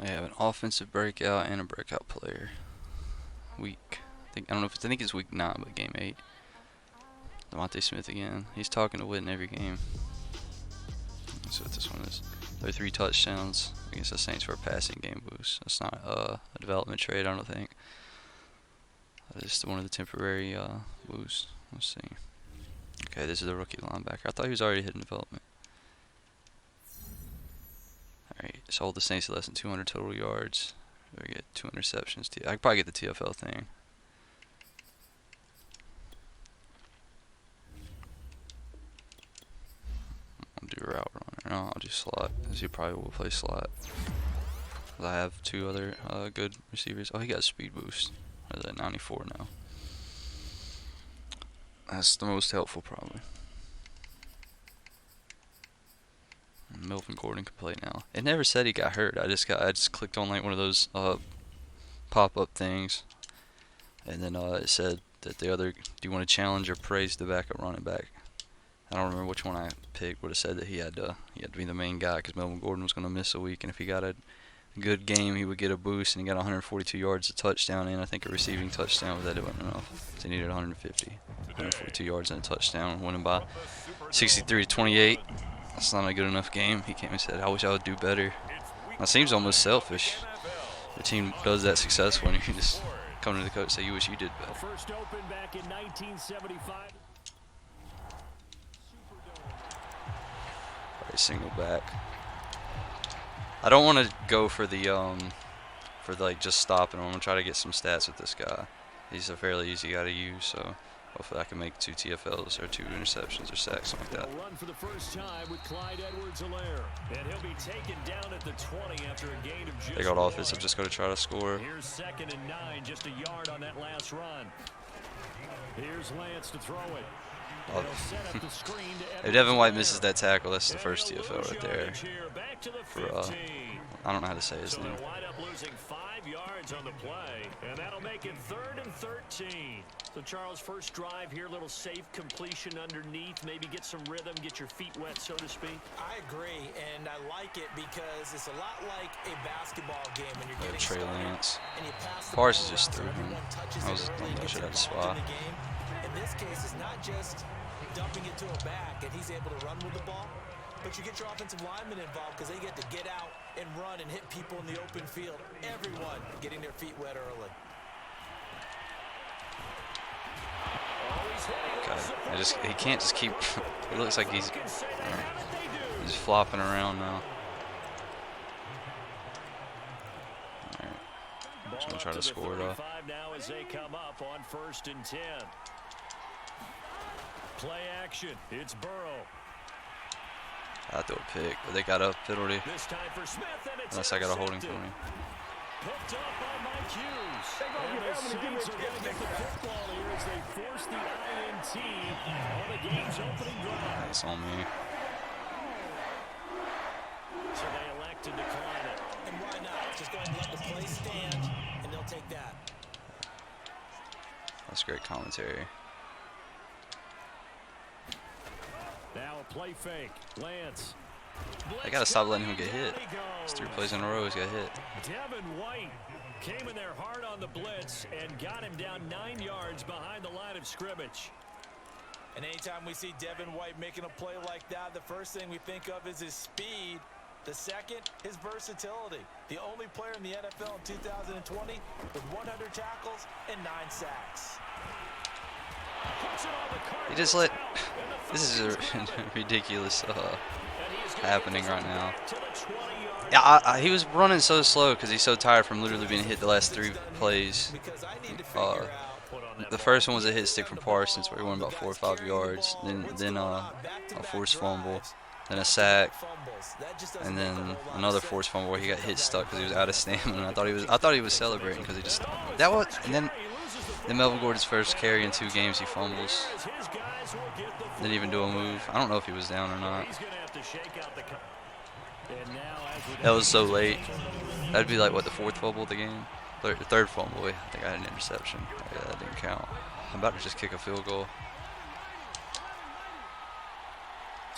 I have an offensive breakout and a breakout player. I don't know if I think it's week 9, but game 8. Devontae Smith again. He's talking to Witten every game. Let's see what this one is. 33 touchdowns against the Saints for a passing game boost. That's not a development trade, I don't think. That is one of the temporary boosts. Let's see. Okay, this is a rookie linebacker. I thought he was already hitting development. Alright, so hold the Saints to less than 200 total yards. We get 2 interceptions. I could probably get the TFL thing. I'll do route runner. No, I'll do slot, because he probably will play slot. I have 2 other good receivers. Oh, he got a speed boost. What is that, 94 now? That's the most helpful, probably. Melvin Gordon can play now. It never said he got hurt. I just clicked on like one of those pop-up things, and then it said that the other, do you want to challenge or praise the backup running back? I don't remember which one I picked, but it said that he had to be the main guy because Melvin Gordon was going to miss a week, and if he got a good game, he would get a boost, and he got 142 yards, a touchdown, and I think a receiving touchdown, but that wasn't enough. So he needed 142 yards and a touchdown, winning by 63-28. That's not a good enough game. He came and said, I wish I would do better. That seems almost selfish. The team does that successful, and you can just come to the coach and say, you wish you did better. First opened back in 1975. Alright, single back. I don't want to go for the like just stopping him. I'm gonna try to get some stats with this guy. He's a fairly easy guy to use, so hopefully I can make 2 TFLs or 2 interceptions or sacks, something like that. Run for the first time with Clyde Edwards-Helaire, and he'll be taken down at the 20 after a gain of just They got offense. I'm just gonna try to score. Here's 2nd and 9, just a yard on that last run. Here's Lance to throw it. Oh. If Devin White misses that tackle, that's the first TFL right there. For I don't know how to say his name. They'll wind up losing 5 yards on the play, and that'll make it 3rd and 13. So Charles, first drive here, little safe completion underneath, maybe get some rhythm, get your feet wet, so to speak. I agree, and I like it because it's a lot like a basketball game when you're getting Trey started Lance. and you pass the Parsons ball just around so threw him. everyone touches I was it early, I gets should have a involved spot. in the game. In this case, it's not just dumping it to a back and he's able to run with the ball, but you get your offensive linemen involved because they get to get out and run and hit people in the open field. Everyone getting their feet wet early. Okay, he can't just keep. It looks like he's flopping around now. Alright, just gonna try to score it off. Now as they come up on 1st and 10. Play action. It's Burrow. I throw a pick, but they got a penalty. This time for Smith, and it's Unless I got a holding penalty. Picked up by Mike Hughes. And the Saints are going to get the football here as they force the INT on the game's opening drive. That's on me. So they elect to decline it. And why not? Just go ahead and let the play stand, and they'll take that. That's great commentary. Now a play fake. Lance. They gotta stop letting him get hit. It's 3 plays in a row he's got hit. Devin White came in there hard on the blitz and got him down 9 yards behind the line of scrimmage. And anytime we see Devin White making a play like that, the first thing we think of is his speed. The second, his versatility. The only player in the NFL in 2020 with 100 tackles and 9 sacks. He just let. This is a ridiculous happening right now. Yeah, he was running so slow because he's so tired from literally being hit the last 3 plays. The first one was a hit stick from Parsons where he went about 4 or 5 yards. Then a forced fumble, then a sack, and then another forced fumble where he got hit stuck because he was out of stamina. I thought he was celebrating because he just that was. And then Melvin Gordon's first carry in 2 games, he fumbles. Didn't even do a move. I don't know if he was down or not. That was so late. That'd be like, what, the 4th fumble of the game? 3rd fumble. I think I had an interception. Yeah, that didn't count. I'm about to just kick a field goal.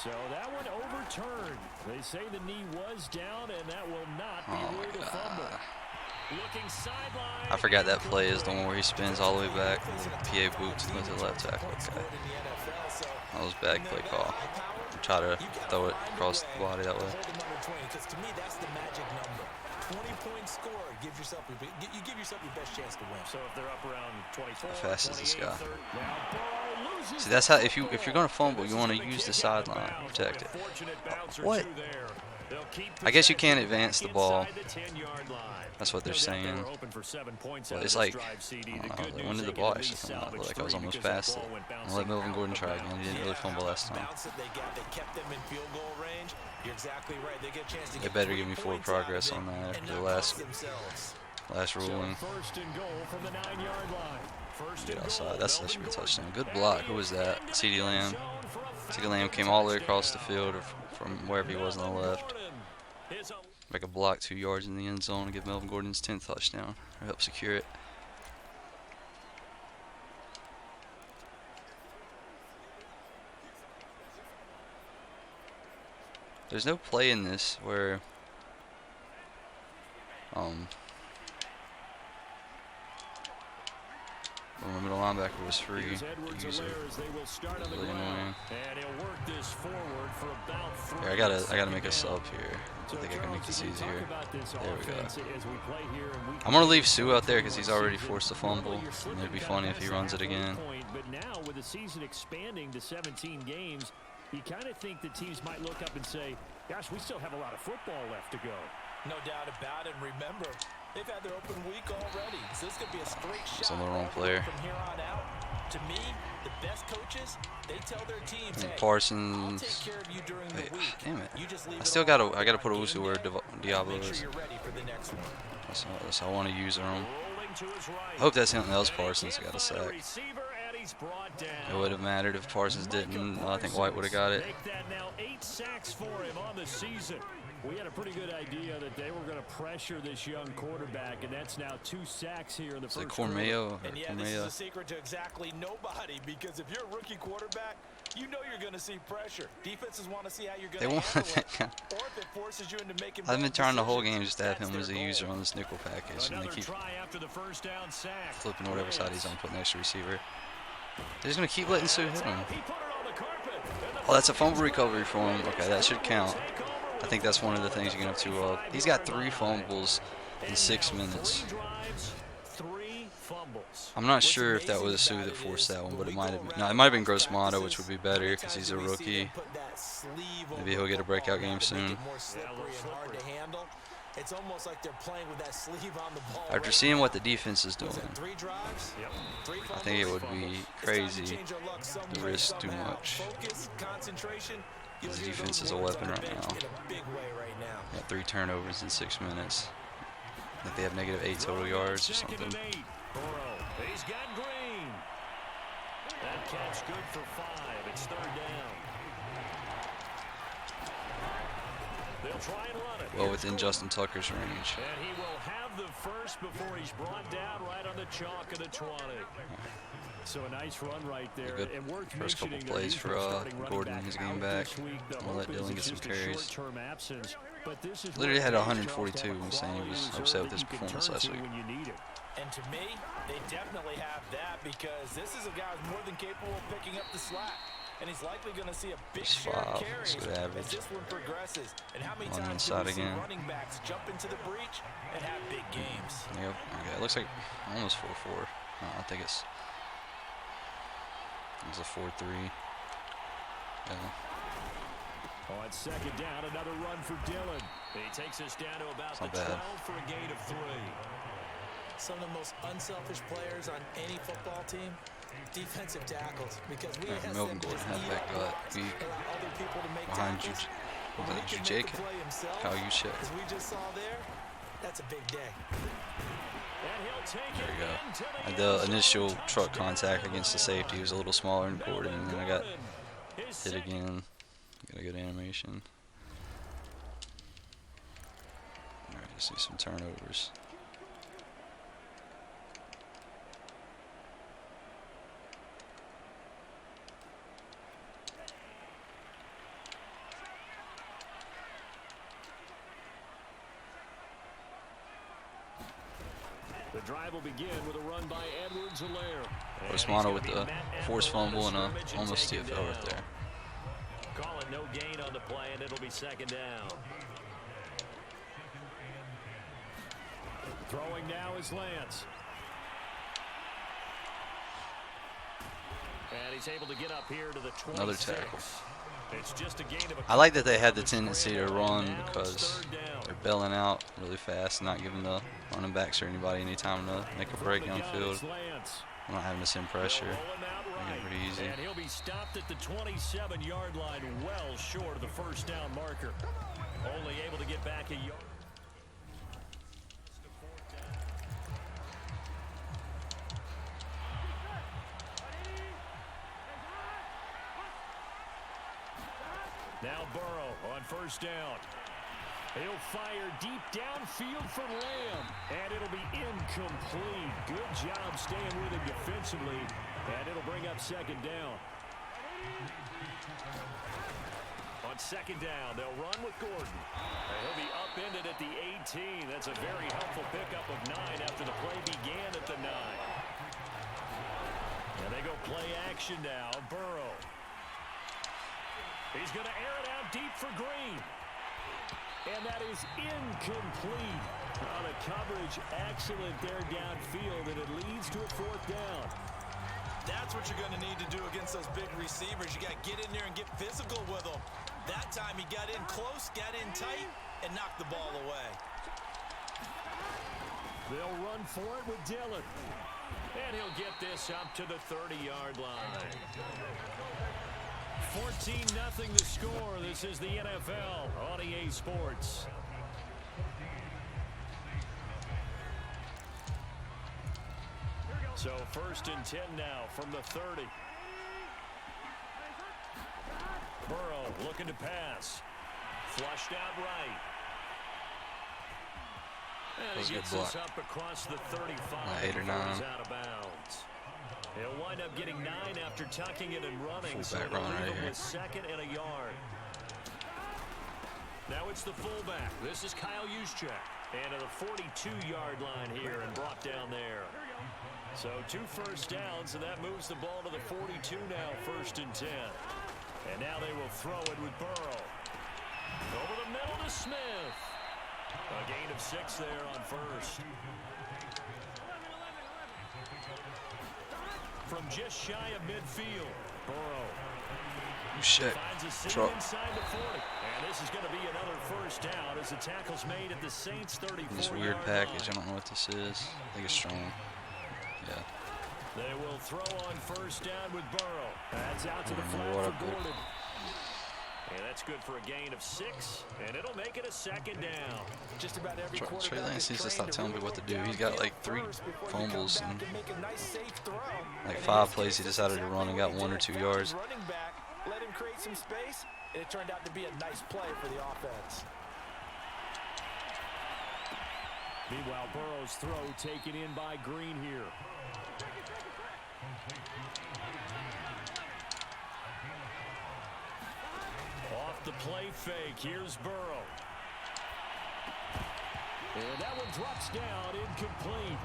So that one overturned. They say the knee was down, and that will not be ruled a fumble. Looking sideline. I forgot that play is the one where he spins all the way back. PA boots with the left tackle. Okay. That was a bad play call. Try to throw it across the body that way. Because to me, that's the magic number. 20-point score gives yourself you give yourself your best chance to win. So if they're up around 24, How fast is this guy? 30, now Burrow loses. See, that's how if you're gonna fumble, you want to use the sideline to protect it. What? I guess you can't advance the ball. That's what they're saying. But it's like, when did the ball actually come out? Like I was almost past it. I'll let Melvin Gordon try again. He didn't really fumble last time. They better give me forward progress on that after the last ruling. Get outside. That should be a touchdown. Good block. Who was that? CeeDee Lamb. CeeDee Lamb came all the way across the field from wherever he was on the left. Make a block 2 yards in the end zone and give Melvin Gordon his 10th touchdown, or help secure it. There's no play in this where when the middle linebacker was free to use it. Really annoying. Here, I gotta make a sub here. I think I can make this easier. There we go. I'm gonna leave Sue out there because he's already forced a fumble. And it'd be funny if he runs it again. But now with the season expanding to 17 games, you kind of think the teams might look up and say, gosh, we still have a lot of football left to go. No doubt about it. Remember, they've had their open week already, so this could be a straight shot. I'm the wrong player. From here on out, to me, the best coaches, they tell their teams, hey, Parsons. I'll take care of you during the week. Damn it! You just leave I gotta put Owusu where Diablo make is. sure you're ready for the next one. That's how I want to use him. I hope that's something else. Parsons got a sack. It would have mattered if Parsons didn't. I think White would have got it. Now 8 sacks for him on the season. We had a pretty good idea that they were going to pressure this young quarterback, and that's now 2 sacks here in the first quarter. Koramoah? And yeah, this is a secret to exactly nobody, because if you're a rookie quarterback, you know you're going to see pressure. Defenses want to see how you're going to handle it, or if it forces you into making I've been trying the whole game just to have him as a user on this nickel package, and they keep flipping whatever side he's on, putting extra receiver. They're just going to keep letting Sue hit him. Oh, that's a fumble recovery for him. Okay, that should count. I think that's one of the things you can have to. He's got 3 fumbles in 6 minutes. I'm not sure if that was Sue that forced that one, but it might have been. No, it might have been Gross-Mato, which would be better because he's a rookie. Maybe he'll get a breakout game soon. It's almost like they're playing with that sleeve on the ball. After seeing what the defense is doing, I think it would be crazy to risk too much. Because the defense is a weapon right now. Got 3 turnovers in 6 minutes. I think they have -8 total yards or something. He's got Green. That catch good for 5. It's 3rd down. They'll try and run it. Well within Justin Tucker's range. And he will have the first before he's brought down right on the chalk of the 20. So a nice run right there. Good and worth first couple mentioning plays for Gordon in his game back. I'll let Dylan get some carries. Literally had 142 when saying he was upset with his performance last week. And to me, they definitely have that, because this is a guy who's more than capable of picking up the slack. And he's likely going to see a big share of carries as this one progresses. And how many times do we see running backs jump into the breach and have big games? Yep. Okay. It looks like almost 4-4. I think it's a 4-3. Yeah. On 2nd down, another run for Dylan. He takes us down to about the 12 for a gain of 3. Some of the most unselfish players on any football team, defensive tackles, because we have Melvin Gordon had that gut behind you. Jake, how you check? As we just saw there, that's a big day. There we go. And the initial truck contact against the safety was a little smaller than Gordon, and then I got hit again. Got a good animation. Alright, I see some turnovers. The drive will begin with a run by Edwards-Helaire. Osmano with the forced fumble and a almost TFL right there. Call it no gain on the play, and it'll be second down. Throwing now is Lance. And he's able to get up here to the 26. Another tackle. It's just a gain of a I like that they had the tendency to run because they're bailing out really fast, not giving the running backs or anybody any time to make a break downfield. I'm not having the same pressure. Making it pretty easy. And he'll be stopped at the 27-yard line, well short of the first down marker. Only able to get back a yard. Now Burrow on first down. He'll fire deep downfield for Lamb, and it'll be incomplete. Good job staying with him defensively, and it'll bring up second down. On second down, they'll run with Gordon. And he'll be upended at the 18. That's a very helpful pickup of 9 after the play began at the 9. And they go play action now. Burrow. He's going to air it out deep for Green. And that is incomplete. The coverage excellent there downfield, and it leads to a fourth down. That's what you're going to need to do against those big receivers. You got to get in there and get physical with them. That time he got in close, got in tight, and knocked the ball away. They'll run for it with Dillon. And he'll get this up to the 30-yard line. 14-0 the score. This is the NFL on EA Sports. So first and 10 now from the 30. Burrow looking to pass. Flushed out right. And he gets this up across the 35. 8 or 9. Out of bounds. He'll wind up getting 9 after tucking it and running. Fullback run right here. With second and a yard. Now it's the fullback. This is Kyle Juszczyk. And to the 42-yard line here and brought down there. So 2 first downs, and that moves the ball to the 42 now, first and 10. And now they will throw it with Burrow. Over the middle to Smith. A gain of 6 there on first. From just shy of midfield, Burrow. Shit. Finds a seam inside the 40. And this is going to be another first down as the tackle's made at the Saints' 34. This weird package, I don't know what this is. I think it's strong. Yeah. They will throw on first down with Burrow. That's out to the flat for Gordon. And that's good for a gain of 6, and it'll make it a second down. Just about every Trey Lance needs to stop telling me what to do. He's got like 3 fumbles and like 5 plays he decided to run and got 1 or 2 yards. Running back, let him create some space, and it turned out to be a nice play for the offense. Meanwhile, Burrow's throw taken in by Green here. Off the play fake, here's Burrow. And that one drops down, incomplete.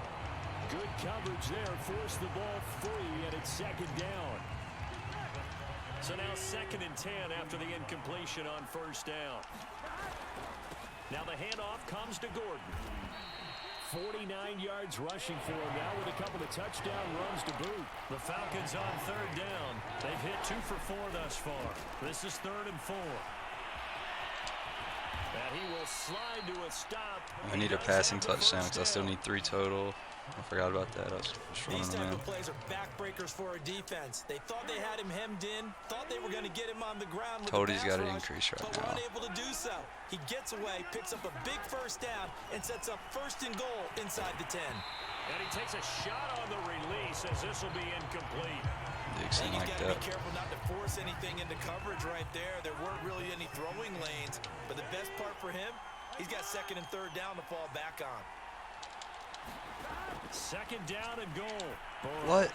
Good coverage there, forced the ball free, and it's second down. So now second and 10 after the incompletion on first down. Now the handoff comes to Gordon. 49 yards rushing for him now with a couple of touchdown runs to boot. The Falcons on third down. They've hit 2 for 4 thus far. This is 3rd and 4. And he will slide to a stop. I need a passing touchdown because I still need 3 total. I forgot about that. I was just running These type around. of plays are backbreakers for a defense. They thought they had him hemmed in, thought they were going to get him on the ground with Cody's the pass got to rush, increase right but now. were unable to do so. He gets away, picks up a big first down, and sets up 1st and goal inside the 10. And he takes a shot on the release as this will be incomplete. Dixon He's like got to that. be careful not to force anything into coverage right there. There weren't really any throwing lanes, but the best part for him, he's got 2nd and 3rd down to fall back on. 2nd down and goal. What?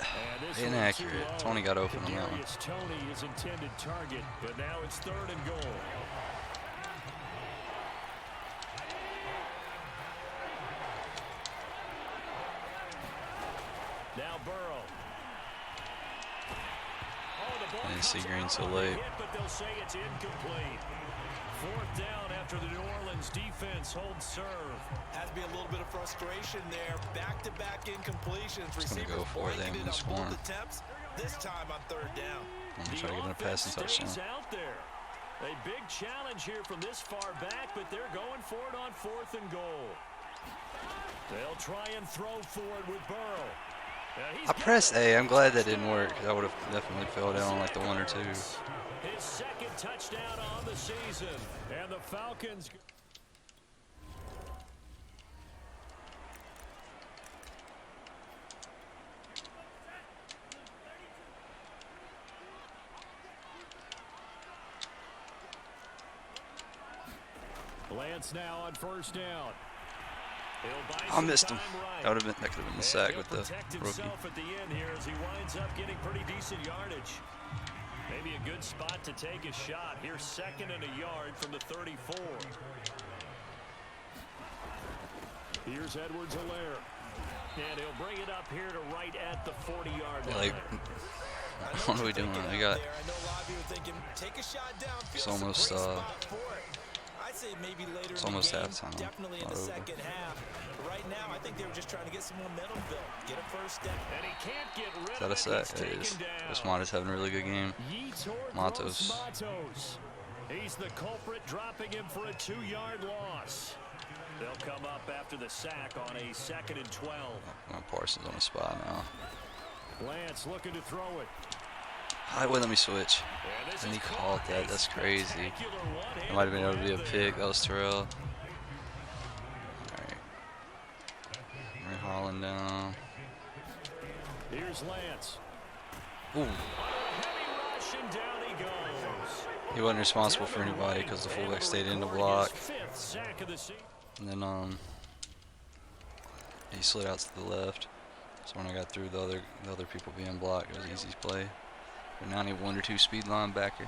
Inaccurate. Tony got open on that one. Tony is intended target, but now it's 3rd and goal. Now Burrow. I didn't see green so late. But they'll say it's incomplete. Fourth down after the New Orleans defense holds serve. Has to be a little bit of frustration there. Back-to-back incompletions. Just gonna go for it. They haven't been scoring. This time on third down. I'm gonna try to get in a passing touchdown. Out there. A big challenge here from this far back, but they're going for it on 4th and goal. They'll try and throw forward with Burrow. I pressed A. I'm glad that didn't work. I would have definitely fell down like the 1 or 2. His second touchdown on the season. And the Falcons. Lance now on first down. I missed him. That could have been the sack with the rookie. At the end here as he winds up getting pretty decent yardage. Maybe a good spot to take a shot. Here's 2nd and a yard from the 34. Here's Edwards-Helaire. And he'll bring it up here to right at the 40-yard line. Like, what are we doing? I got. It's almost it's almost halftime. Definitely in the second half. Right now, I think they were just trying to get some momentum built. Get a first step. And he can't get rid Is that a sack? It is. Osmata's having a really good game. Matos. He's the culprit, dropping him for a 2-yard loss. They'll come up after the sack on a 2nd and 12. My Parsons on the spot now. Lance looking to throw it. I wouldn't let me switch. And he called that. That's crazy. It might have been able to be a pick. That was Terrell. Alright. We're hauling down. Here's Lance. Ooh. Heavy rush and down he goes. He wasn't responsible for anybody because the fullback stayed in the block. And then he slid out to the left. So when I got through the other people being blocked, it was an easy play. But now I need 1 or 2 speed linebacker.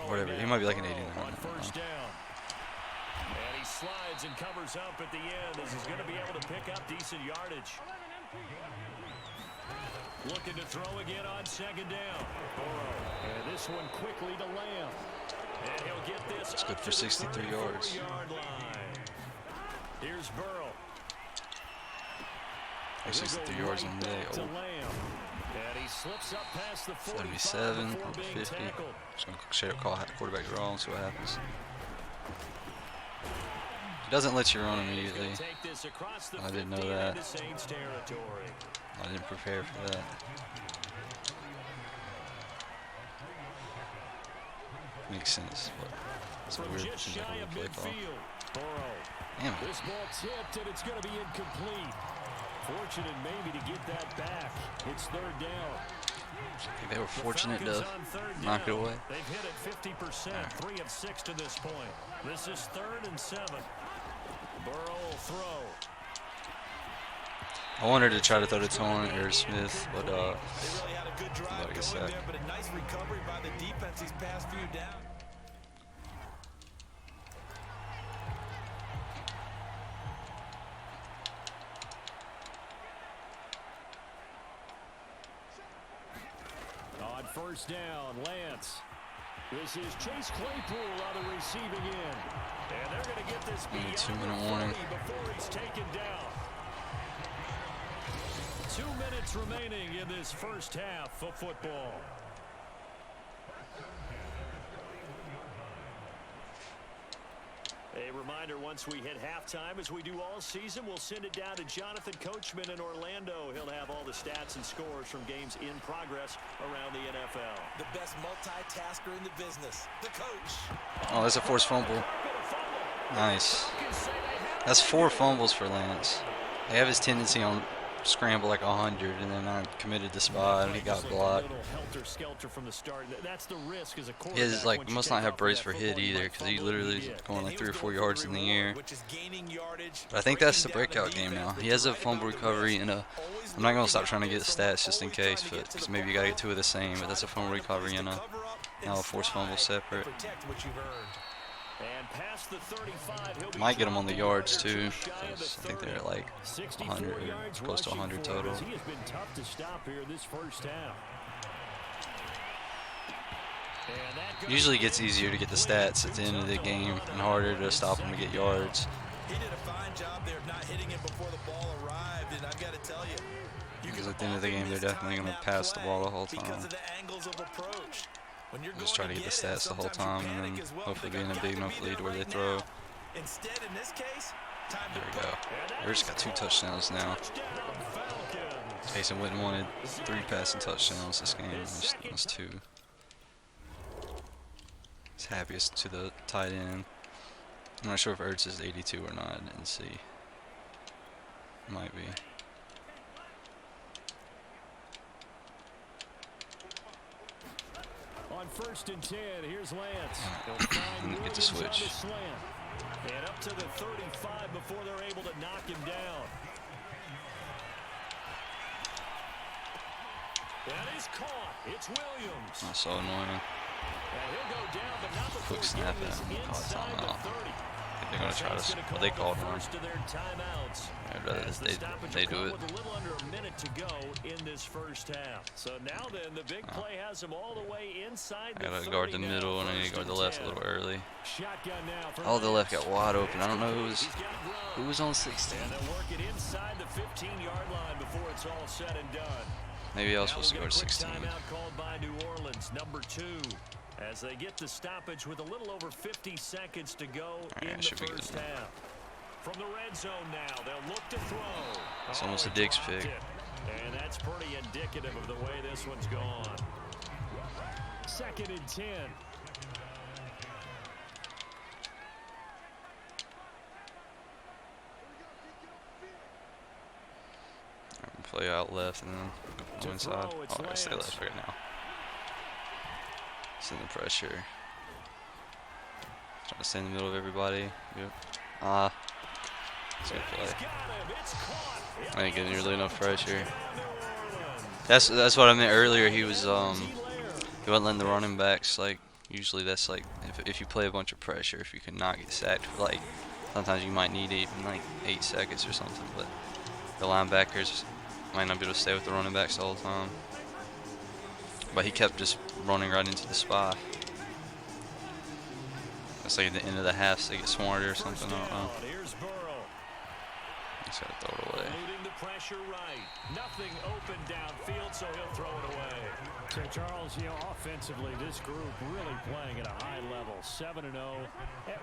Whatever. He might be like an 89. First down. And he slides and covers up at the end as he's going to be able to pick up decent yardage. Looking to throw again on 2nd down. And this one quickly to Lamb. And he'll get this. It's good for 63 yards. Here's Burrow. 63 yards in the day. Oh. And he slips up past the 77, 50. Just going to call quarterback draw and see what happens. He doesn't let you run immediately. I didn't know that. I didn't prepare for that. Makes sense. But it's a weird thing to play ball. Damn it. This ball tipped and it's going to be incomplete. Fortunate maybe to get that back. It's 3rd down. I think they were fortunate to knock it away. They've hit it 50%, 3 of 6 to this point. This is 3rd and 7. Burrow will throw. I wanted to try to throw to Tone or Smith, but they really had a good drive going there, but a nice recovery by the defense these past few downs. First down, Lance. This is Chase Claypool on the receiving end. And they're going to get this beyond 2-minute warning before he's taken down. 2 minutes remaining in this first half of football. A reminder, once we hit halftime, as we do all season, we'll send it down to Jonathan Coachman in Orlando. He'll have all the stats and scores from games in progress around the NFL. The best multitasker in the business, the coach. Oh, that's a forced fumble. Nice. That's 4 fumbles for Lance. They have his tendency on scramble like 100, and then I committed the spot, and he got blocked. He is like must not have brace for hit either, because he literally is going like 3 or 4 yards in the air. But I think that's the breakout game now. He has a fumble recovery and a. I'm not gonna stop trying to get stats just in case, but cause maybe you gotta get 2 of the same. But that's a fumble recovery and a now a forced fumble separate. And past the 35, he'll be Might get him on the yards dropped too, just shy of the 'cause I think 30. they're at like 100, 64 yards close to 100 rushing for him, total. as he has been tough to stop here this first half. Usually gets easier to get the stats at the end of the game and harder to stop him to get yards. He did a fine job there of not hitting it before the ball arrived, and I've got to tell you, Because at the end of the game, they're definitely going to pass the ball the whole time. because of the angles of approach. When you're Just try to get the stats the whole time and then hopefully be in a big enough lead where they throw. Instead, in this case, time There to we go. They just got 2 touchdowns now. Jason Witten wanted 3 passing touchdowns this game. That's 2. He's happiest to the tight end. I'm not sure if Ertz is 82 or not. I didn't see. Might be. On 1st and 10, here's Lance. And get the switch. And up to the 35 before they're able to knock him down. That is caught. It's Williams. That's so annoying. And he'll go down, but not before Quick snap getting at this him. Call inside the timeout. 30. I think they're going to try to. Well, they called one. First of their timeouts. I'd rather As the stoppage they will do come it. with a little under a minute to go in this first half. So now then, the big play has him all the way inside I the gotta 30 guard the now, middle and I need to guard the left a little early. Shotgun now for Oh, the left Lance. got wide open. I don't know He's got who was on 16. And they'll work it inside the 15-yard line before it's all said and done. Maybe I was Now supposed to we'll guard get a quick 16. timeout called by New Orleans, number 2. As they get the stoppage with a little over 50 seconds to go in the should be good first now. half. From the red zone now, they'll look to throw. It's almost a Diggs dropped pick. it. And that's pretty indicative of the way this one's gone. 2nd and 10. Play out left and then go To inside. throw, it's Oh, I gotta stay Lance. left right now. Send the pressure. Trying to stay in the middle of everybody. Yep. It's a good play. He's got him. It's caught. I ain't getting really enough pressure. That's what I meant earlier. He wasn't letting the running backs, like, usually that's like if you play a bunch of pressure, if you can not get sacked for like, sometimes you might need even like 8 seconds or something, but the linebackers might not be able to stay with the running backs the whole time. But he kept just running right into the spot. It's like at the end of the half, so they get smarter or something. I don't know. Here's Burrow. Just gotta throw it away. Eluding the pressure right. Nothing open downfield, so he'll throw it away. So, Charles, you know, offensively, this group really playing at a high level, 7-0.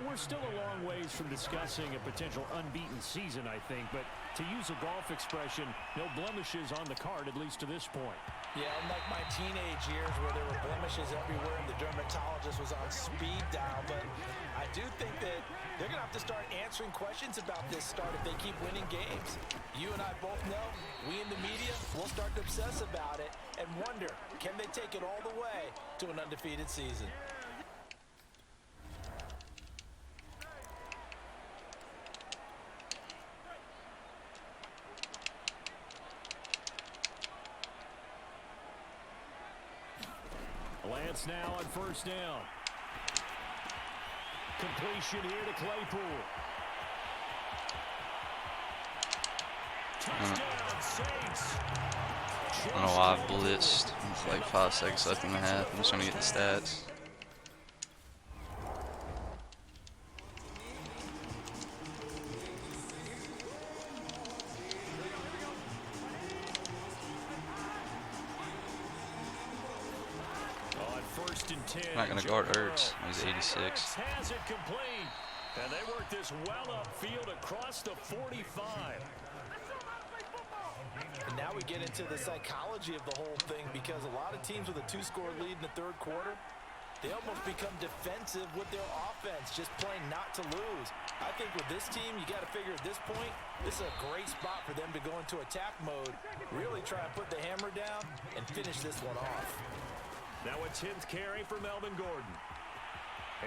We're still a long ways from discussing a potential unbeaten season, I think. But to use a golf expression, no blemishes on the card, at least to this point. Yeah, unlike my teenage years where there were blemishes everywhere and the dermatologist was on speed dial, but I do think that they're going to have to start answering questions about this start if they keep winning games. You and I both know, we in the media will start to obsess about it and wonder, can they take it all the way to an undefeated season? Lance now on 1st down. Completion here to Claypool. Touchdown, Saints. I don't know why I blitzed with like 5 seconds left in the half. I'm just trying to get the stats. On 1st and 10. I'm not gonna guard Ertz. He's 86. Has it complete. And they work this well upfield across the 45. And now we get into the psychology of the whole thing because a lot of teams with a 2-score lead in the 3rd quarter, they almost become defensive with their offense, just playing not to lose. I think with this team, you got to figure at this point, this is a great spot for them to go into attack mode, really try and put the hammer down and finish this one off. Now a 10th carry for Melvin Gordon.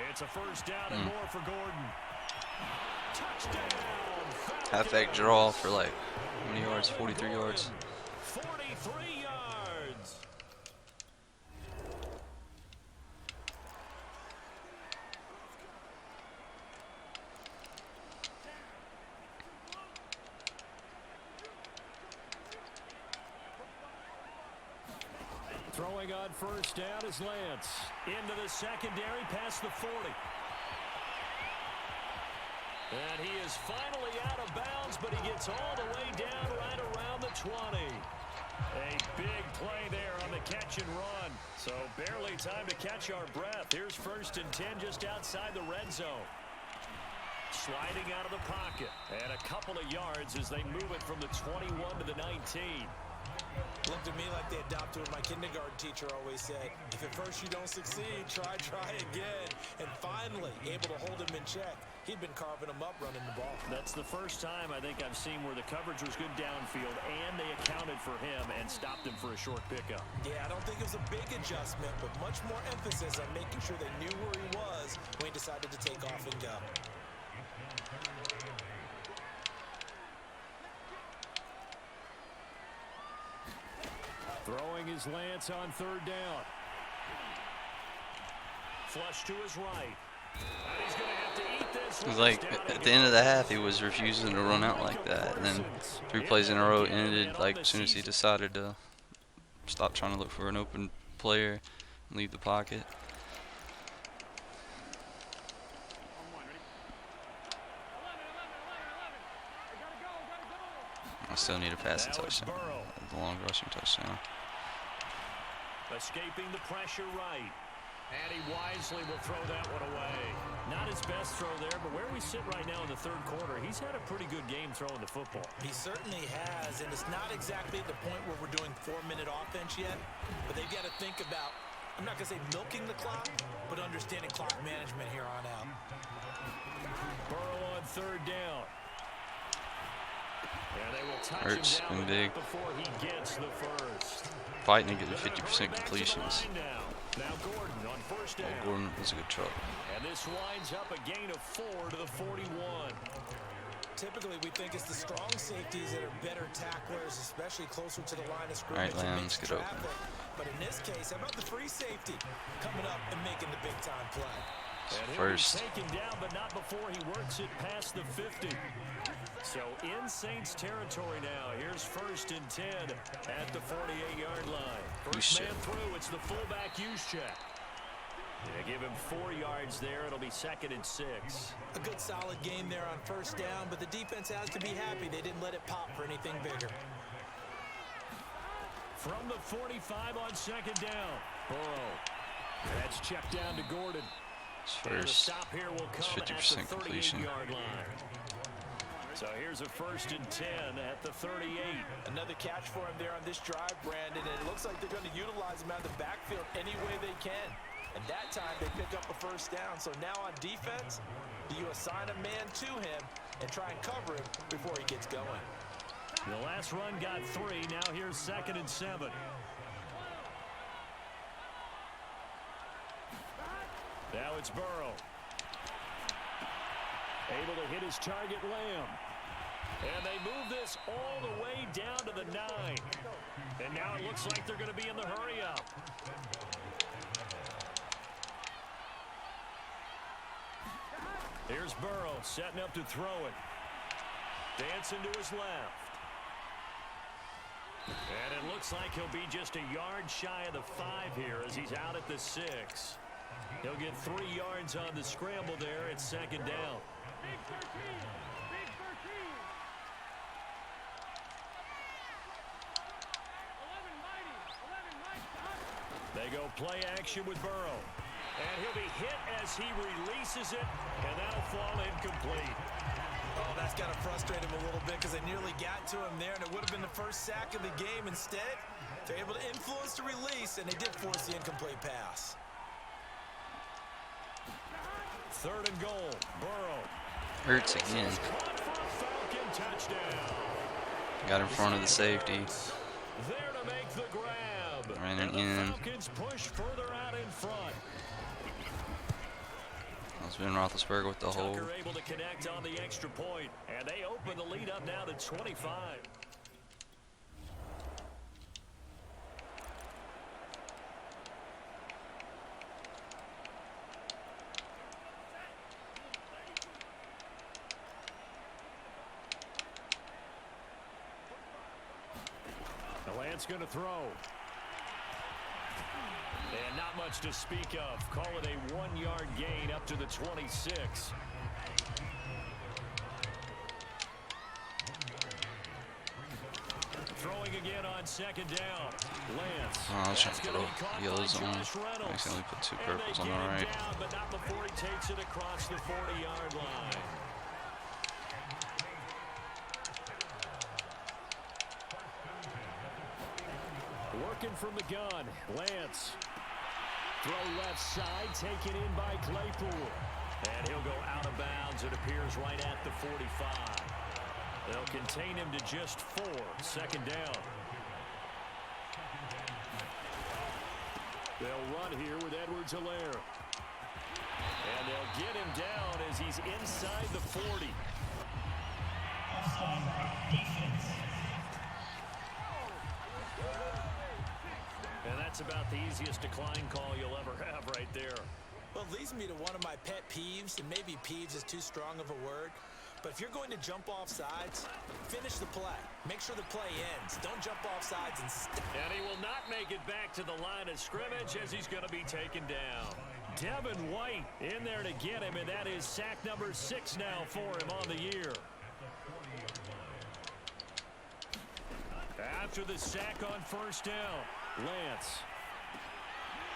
It's a 1st down and more for Gordon. Touchdown! Halfback draw for like, how many yards? 43 yards. 43 yards. on first down is Lance. Into the secondary past the 40. And he is finally out of bounds, but he gets all the way down right around the 20. A big play there on the catch and run. So barely time to catch our breath. Here's 1st and 10 just outside the red zone. Sliding out of the pocket. And a couple of yards as they move it from the 21 to the 19. Looked at me like they adopted what my kindergarten teacher always said. If at first you don't succeed, try again. And finally, able to hold him in check. He'd been carving him up running the ball. That's the first time I think I've seen where the coverage was good downfield and they accounted for him and stopped him for a short pickup. Yeah, I don't think it was a big adjustment, but much more emphasis on making sure they knew where he was when he decided to take off and go. Throwing his Lance on 3rd down. Flush to his right. And he's going to have to eat this. It was like at the end of the half, he was refusing to run out like that, and then 3 plays in a row ended like as soon as he decided to stop trying to look for an open player and leave the pocket. I still need a passing touchdown, the long rushing touchdown. Escaping the pressure right. And he wisely will throw that one away. Not his best throw there, but where we sit right now in the 3rd quarter, he's had a pretty good game throwing the football. He certainly has, and it's not exactly at the point where we're doing 4-minute offense yet, but they've got to think about, I'm not going to say milking the clock, but understanding clock management here on out. Burrow on 3rd down. And they will touch Hurts him down big. before he gets the first. Fighting to get the 50% completions. Now Gordon on 1st down. Gordon was a good truck. And this winds up a gain of 4 to the 41. Typically, we think it's the strong safeties that are better tacklers, especially closer to the line of scrimmage. All right, Lambs, get open. But in this case, how about the free safety coming up and making the big-time play? And First. he'll be taken down, but not before he works it past the 50. So in Saints territory now. Here's 1st and 10 at the 48-yard line. First man through, it's the fullback Juszczyk. They give him 4 yards there. It'll be 2nd and 6. A good solid game there on 1st down, but the defense has to be happy they didn't let it pop for anything bigger. From the 45 on 2nd down. Burrow. That's checked down to Gordon. First, stop here will come 50% completion. Yard line. So here's a 1st and 10 at the 38. Another catch for him there on this drive, Brandon, and it looks like they're going to utilize him out of the backfield any way they can. And that time they pick up a 1st down. So now on defense, do you assign a man to him and try and cover him before he gets going? The last run got 3. Now here's 2nd and 7. Now it's Burrow. Able to hit his target, Lamb. And they move this all the way down to the 9. And now it looks like they're going to be in the hurry-up. Here's Burrow setting up to throw it. Dancing to his left. And it looks like he'll be just a yard shy of the 5 here as he's out at the 6. He'll get 3 yards on the scramble there. It's 2nd down. Big 13. Big 13. 11 mighty. 11 mighty. They go play action with Burrow. And he'll be hit as he releases it. And that'll fall incomplete. Oh, that's got to frustrate him a little bit because they nearly got to him there, and it would have been the first sack of the game. Instead, they're able to influence the release, and they did force the incomplete pass. 3rd and goal. Burrow. Hurts again. Caught for a Falcon touchdown. Got in front of the safety. There to make the grab. Ran and it in. the Falcons push further out in front. That's Ben Roethlisberger with the hold. Tucker able to connect on the extra point, and they open the lead up now to 25. The Lance going to throw. And not much to speak of. Call it a 1-yard gain up to the 26. Throwing again on second down. Lance. Oh, I was trying to throw yellows on. I accidentally put 2 purples on the right. Down, but not before he takes it across the 40-yard line. Working from the gun. Lance. Throw left side, taken in by Claypool. And he'll go out of bounds, it appears, right at the 45. They'll contain him to just 4. Second down. They'll run here with Edwards-Helaire. And they'll get him down as he's inside the 40. And that's about the easiest decline call you'll ever have right there. Well, it leads me to one of my pet peeves, and maybe peeves is too strong of a word. But if you're going to jump off sides, finish the play. Make sure the play ends. Don't jump off sides and And he will not make it back to the line of scrimmage as he's going to be taken down. Devin White in there to get him, and that is sack number 6 now for him on the year. After the sack on first down, Lance.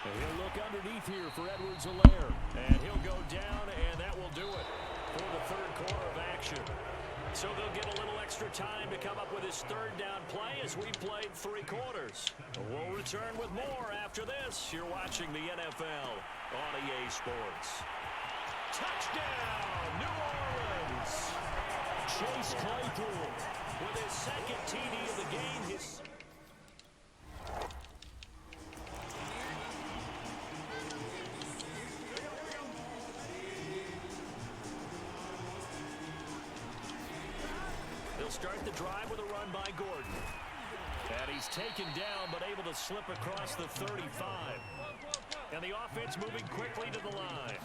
And he'll look underneath here for Edwards-Helaire. And he'll go down, and that will do it for the third quarter of action. So they'll get a little extra time to come up with his third down play as we played 3 quarters. We'll return with more after this. You're watching the NFL on EA Sports. Touchdown, New Orleans! Chase Claypool with his second TD of the game. They'll start the drive with a run by Gordon. And he's taken down, but able to slip across the 35. And the offense moving quickly to the line.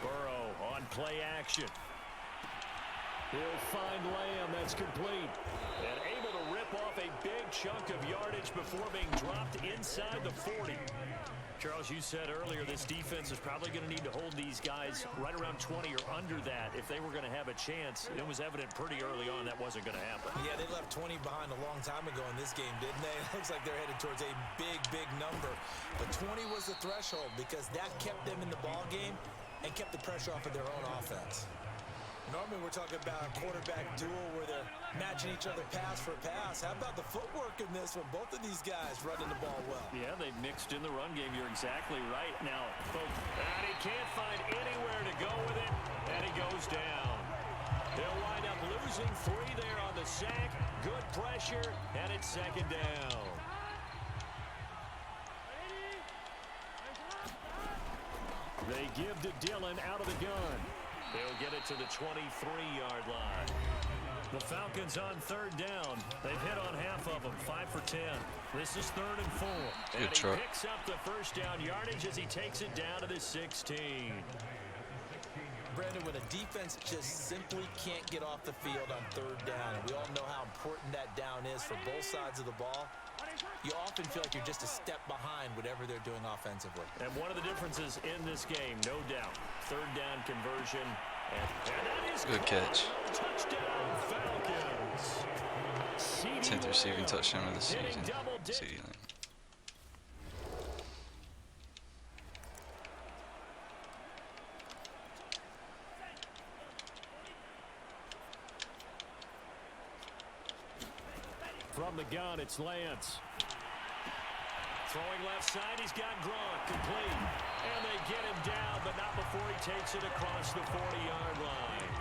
Burrow on play action. He'll find Lamb. That's complete. And able to rip off a big chunk of yardage before being dropped inside the 40. Charles, you said earlier this defense is probably going to need to hold these guys right around 20 or under that if they were going to have a chance. It was evident pretty early on that wasn't going to happen. Yeah, they left 20 behind a long time ago in this game, didn't they? It looks like they're headed towards a big, big number. But 20 was the threshold because that kept them in the ball game and kept the pressure off of their own offense. Normally we're talking about a quarterback duel where they're matching each other pass for pass. How about the footwork in this one? Both of these guys running the ball well. Yeah, they've mixed in the run game. You're exactly right. Now, folks, and he can't find anywhere to go with it, and he goes down. They'll wind up losing 3 there on the sack. Good pressure, and it's second down. They give to Dillon out of the gun. They'll get it to the 23-yard line. The Falcons on third down. They've hit on half of them, 5 for 10. This is 3rd and 4. And he picks up the first down yardage as he takes it down to the 16. Brandon, when a defense just simply can't get off the field on 3rd down, and we all know how important that down is for both sides of the ball, you often feel like you're just a step behind whatever they're doing offensively. And one of the differences in this game, no doubt, 3rd down conversion. And that is good catch. Touchdown, Falcons. 10th receiving touchdown of the season. From the gun, it's Lance. Throwing left side, he's got Gronk, complete. And they get him down, but not before he takes it across the 40-yard line.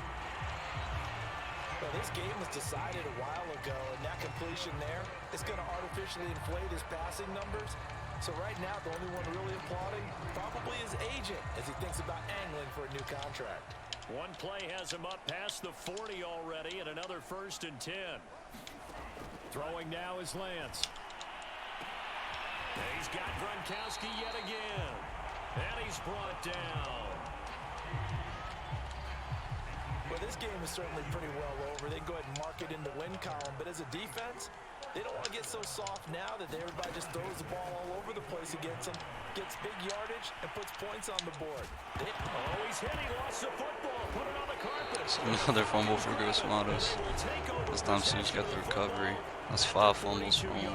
Well, this game was decided a while ago, and that completion there is going to artificially inflate his passing numbers. So right now, the only one really applauding probably his agent as he thinks about angling for a new contract. One play has him up past the 40 already, and another 1st and 10. Throwing now is Lance. And he's got Gronkowski yet again. And he's brought down. Well, this game is certainly pretty well over. They can go ahead and mark it in the win column. But as a defense, They don't want to get so soft now that everybody just throws the ball all over the place against them, gets big yardage, and puts points on the board. Oh, he's hit. He lost the football. Put it on the carpet. So another fumble for Gross Matos. This time Sue's got the recovery. That's 5 fumbles for him.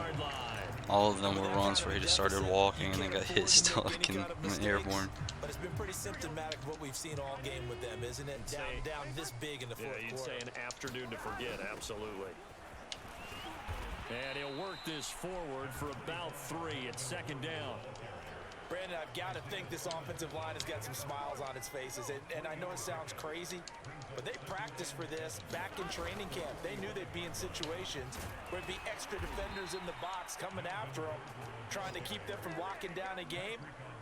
All of them were runs where he just started walking and then got hit stuck and went airborne. But it's been pretty symptomatic of what we've seen all game with them, isn't it? Down this big in the fourth Yeah, you'd quarter. say an afternoon to forget, absolutely. And he'll work this forward for about 3 at 2nd down. Brandon, I've got to think this offensive line has got some smiles on its faces. And I know it sounds crazy, but they practiced for this back in training camp. They knew they'd be in situations where it'd be extra defenders in the box coming after them, trying to keep them from locking down a game.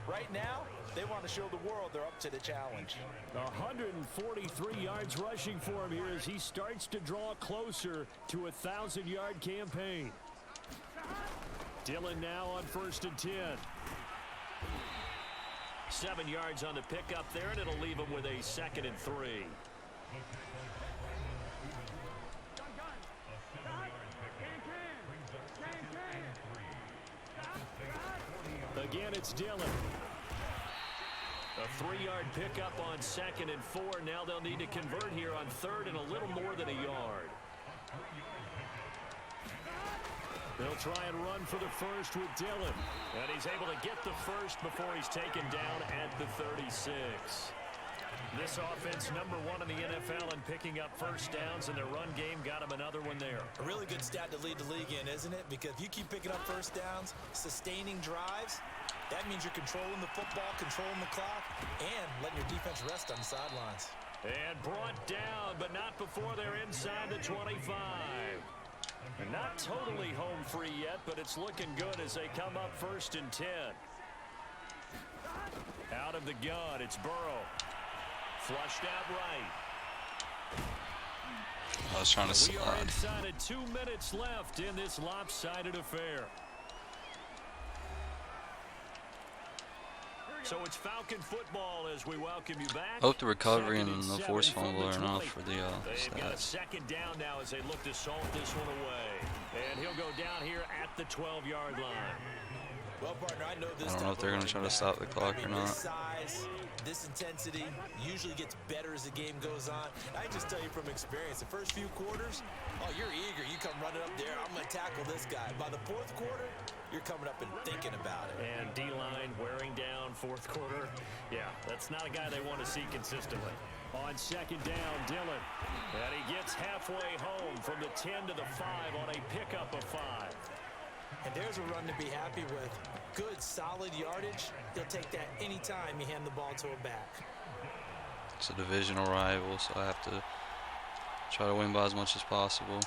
Right now, they want to show the world they're up to the challenge. 143 yards rushing for him here as he starts to draw closer to a 1,000-yard campaign. Dillon now on 1st and 10. 7 yards on the pickup there, and it'll leave him with a 2nd and 3. Again, it's Dillon. A 3-yard pickup on 2nd and 4. Now they'll need to convert here on 3rd and a little more than a yard. They'll try and run for the first with Dillon. And he's able to get the first before he's taken down at the 36. This offense #1 in the NFL in picking up first downs, and their run game got him another one there. A really good stat to lead the league in, isn't it? Because if you keep picking up first downs, sustaining drives, that means you're controlling the football, controlling the clock, and letting your defense rest on the sidelines. And brought down, but not before they're inside the 25. And not totally home free yet, but it's looking good as they come up 1st and 10. Out of the gun, it's Burrow. Flushed out right. I was trying to We are slide. inside of 2 minutes left in this lopsided affair. So it's Falcon football as we welcome you back. Hope the recovery and 2nd the and forced 7 from fumble the are enough 20. for the They've got a stats. 2nd down now as they look to salt this one away. And he'll go down here at the 12-yard line. Well, partner, I know this. I don't know if they're going to try to stop the clock or not. This size, this intensity usually gets better as the game goes on. I just tell you from experience, the first few quarters, oh, you're eager. You come running up there. I'm going to tackle this guy. By the 4th quarter, you're coming up and thinking about it. And D-line wearing down 4th quarter. Yeah, that's not a guy they want to see consistently. On 2nd down, Dillon. And he gets halfway home from the 10 to the 5 on a pickup of 5. And there's a run to be happy with. Good, solid yardage. They'll take that anytime you hand the ball to a back. It's a divisional rival, so I have to try to win by as much as possible.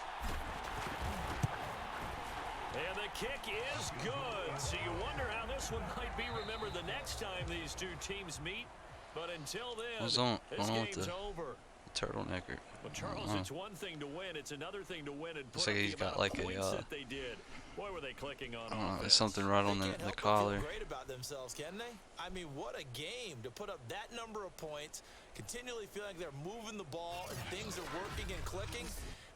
And the kick is good. So you wonder how this one might be remembered the next time these two teams meet. But until then, What's on this with game's the over. turtleneck? Well, Charles, it's one thing to win. It's another thing to win and Looks put like up he's the got amount like of a, points that they did. Boy, were they clicking on offense. there's something right on They the can't help but collar. feel great about themselves, can they? I mean, what a game to put up that number of points, continually feeling like they're moving the ball and things are working and clicking.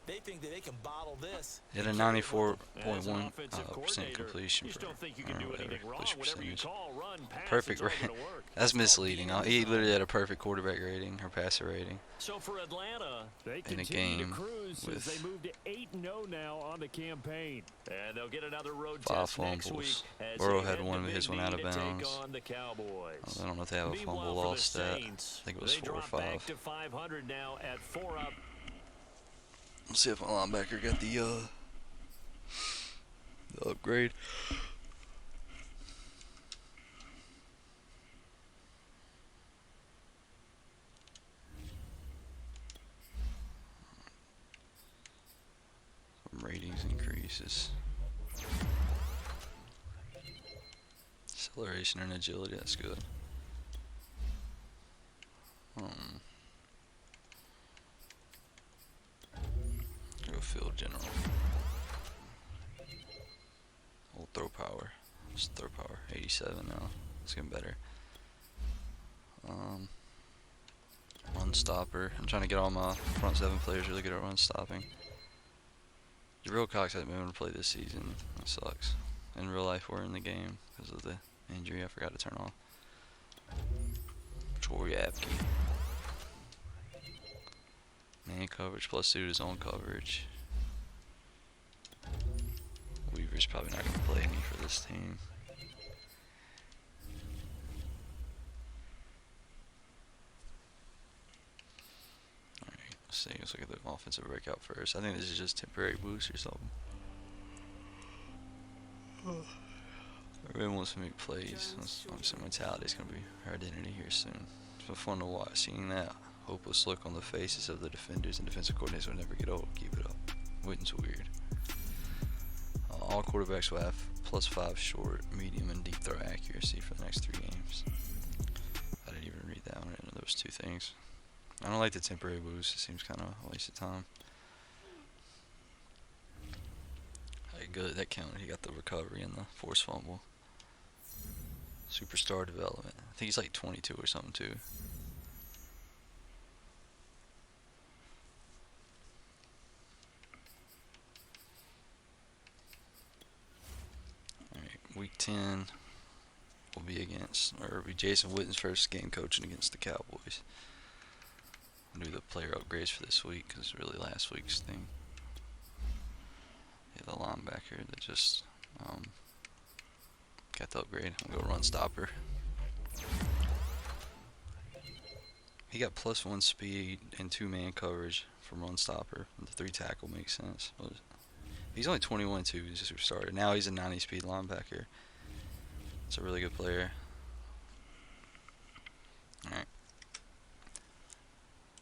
They think that they can bottle this. Hit a As an 94.1% offensive percent coordinator, completion. you just don't think you or can do whatever, anything wrong. completion Whatever you percentage. call, run, pass, Perfect it's all rating. gonna work. That's misleading. He literally had a perfect quarterback rating or passer rating. So for Atlanta, They In a continue game to cruise as with they move to 8-0 now on the campaign. and they'll get another road 5 test next week fumbles. as Burrow they had head one to of his one out of Indy to take bounds. on the Cowboys. I don't know if they have a Meanwhile, fumble for the loss stat. Saints, I think it was they 4 or drop back 5. to 500 now at 4 up. Let's see if my linebacker got the upgrade. Ratings increases. Acceleration and agility, that's good. Go field general. Old throw power. Just throw power. 87 now. It's getting better. Run stopper. I'm trying to get all my front 7 players really good at run stopping. The real Cox hasn't been able to play this season. That sucks. In real life, we're in the game because of the injury I forgot to turn off. Troy Apke. Man coverage plus suit his own coverage. Weaver's probably not going to play any for this team. Alright, let's see. Let's look at the offensive breakout first. I think this is just temporary boost or something. Everyone wants to make plays. Obviously, mentality is going to be her identity here soon. It's been fun to watch. Seeing that hopeless look on the faces of the defenders and defensive coordinators will never get old. Keep it up. Witten's weird. All quarterbacks will have +5 short, medium, and deep throw accuracy for the next 3 games. I didn't even read that one. I didn't know those 2 things. I don't like the temporary boost. It seems kind of a waste of time. Good, that counted. He got the recovery and the forced fumble. Superstar development. I think he's like 22 or something too. Alright, week 10 will be Jason Witten's first game coaching against the Cowboys. I'll do the player upgrades for this week because really last week's thing. The linebacker that just got the upgrade. I'm gonna go run stopper. He got +1 speed and 2 man coverage from run stopper. The 3 tackle makes sense. He's only 21 too. He's just started. Now he's a 90 speed linebacker. It's a really good player. All right.